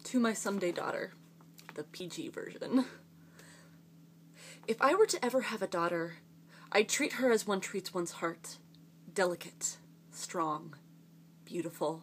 To my someday daughter, the PG version. If I were to ever have a daughter, I'd treat her as one treats one's heart. Delicate, strong, beautiful.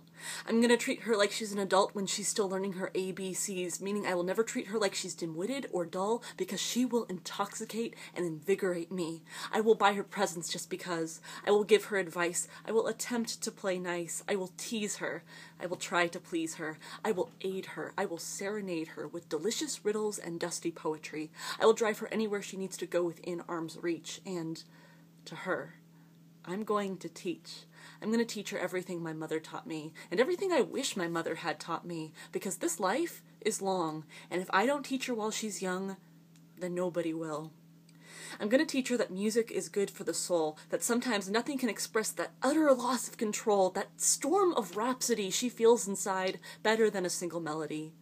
I'm gonna treat her like she's an adult when she's still learning her ABCs, meaning I will never treat her like she's dim-witted or dull, because she will intoxicate and invigorate me. I will buy her presents just because. I will give her advice. I will attempt to play nice. I will tease her. I will try to please her. I will aid her. I will serenade her with delicious riddles and dusty poetry. I will drive her anywhere she needs to go within arm's reach, and to her, I'm going to teach. I'm going to teach her everything my mother taught me, and everything I wish my mother had taught me, because this life is long, and if I don't teach her while she's young, then nobody will. I'm going to teach her that music is good for the soul, that sometimes nothing can express that utter loss of control, that storm of rhapsody she feels inside better than a single melody.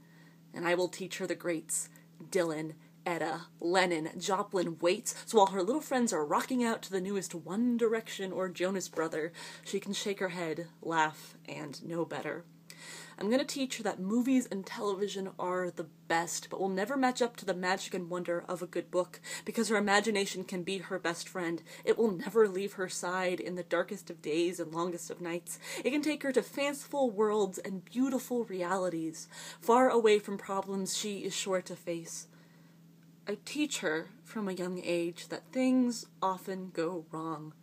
And I will teach her the greats, Dylan, Etta, Lennon, Joplin, Waits, so while her little friends are rocking out to the newest One Direction or Jonas Brother, she can shake her head, laugh, and know better. I'm going to teach her that movies and television are the best, but will never match up to the magic and wonder of a good book, because her imagination can be her best friend. It will never leave her side in the darkest of days and longest of nights. It can take her to fanciful worlds and beautiful realities, far away from problems she is sure to face. I teach her from a young age that things often go wrong.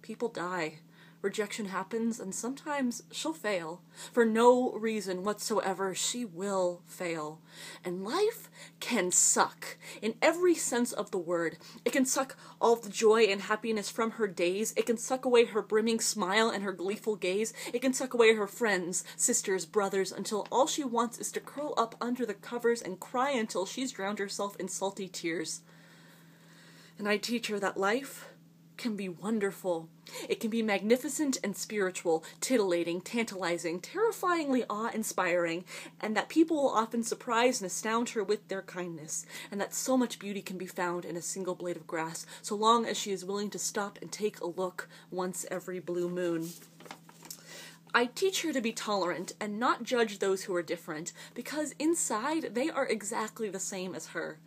People die. Rejection happens, and sometimes she'll fail. For no reason whatsoever, she will fail. And life can suck, in every sense of the word. It can suck all the joy and happiness from her days. It can suck away her brimming smile and her gleeful gaze. It can suck away her friends, sisters, brothers, until all she wants is to curl up under the covers and cry until she's drowned herself in salty tears. And I teach her that life can be wonderful. It can be magnificent and spiritual, titillating, tantalizing, terrifyingly awe-inspiring, and that people will often surprise and astound her with their kindness, and that so much beauty can be found in a single blade of grass, so long as she is willing to stop and take a look once every blue moon. I teach her to be tolerant and not judge those who are different, because inside they are exactly the same as her,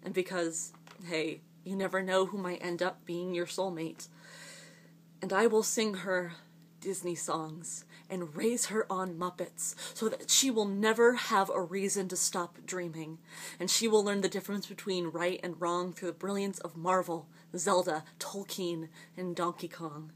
and because, hey, you never know who might end up being your soulmate. And I will sing her Disney songs and raise her on Muppets so that she will never have a reason to stop dreaming. And she will learn the difference between right and wrong through the brilliance of Marvel, Zelda, Tolkien, and Donkey Kong.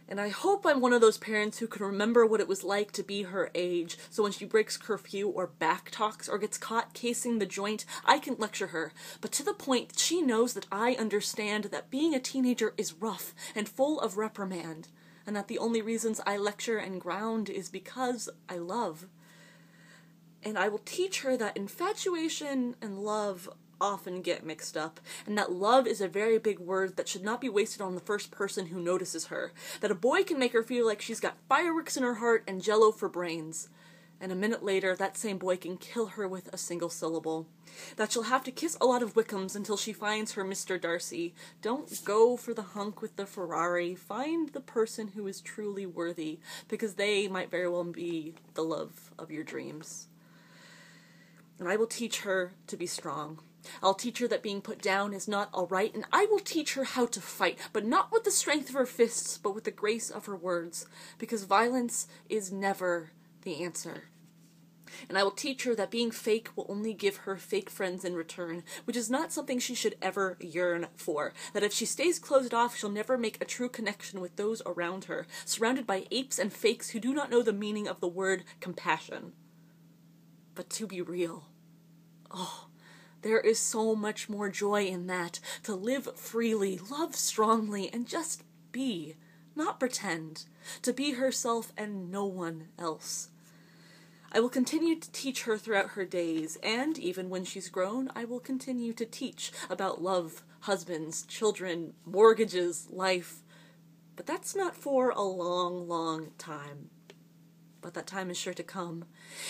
And I hope I'm one of those parents who can remember what it was like to be her age, so when she breaks curfew or backtalks or gets caught casing the joint, I can lecture her, but to the point that she knows that I understand that being a teenager is rough and full of reprimand, and that the only reasons I lecture and ground is because I love. And I will teach her that infatuation and love often get mixed up, and that love is a very big word that should not be wasted on the first person who notices her, that a boy can make her feel like she's got fireworks in her heart and jello for brains, and a minute later that same boy can kill her with a single syllable, that she'll have to kiss a lot of Wickhams until she finds her Mr. Darcy. Don't go for the hunk with the Ferrari, find the person who is truly worthy, because they might very well be the love of your dreams. And I will teach her to be strong. I'll teach her that being put down is not all right, and I will teach her how to fight, but not with the strength of her fists, but with the grace of her words, because violence is never the answer. And I will teach her that being fake will only give her fake friends in return, which is not something she should ever yearn for, that if she stays closed off, she'll never make a true connection with those around her, surrounded by apes and fakes who do not know the meaning of the word compassion. But to be real, there is so much more joy in that, to live freely, love strongly, and just be, not pretend, to be herself and no one else. I will continue to teach her throughout her days, and even when she's grown, I will continue to teach about love, husbands, children, mortgages, life. But that's not for a long, long time. But that time is sure to come,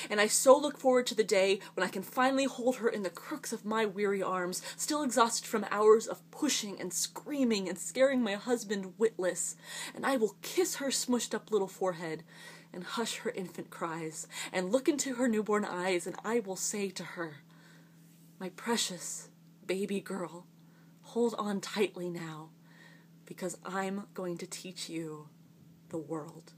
and I so look forward to the day when I can finally hold her in the crooks of my weary arms, still exhausted from hours of pushing and screaming and scaring my husband witless, and I will kiss her smushed up little forehead, and hush her infant cries, and look into her newborn eyes, and I will say to her, my precious baby girl, hold on tightly now, because I'm going to teach you the world.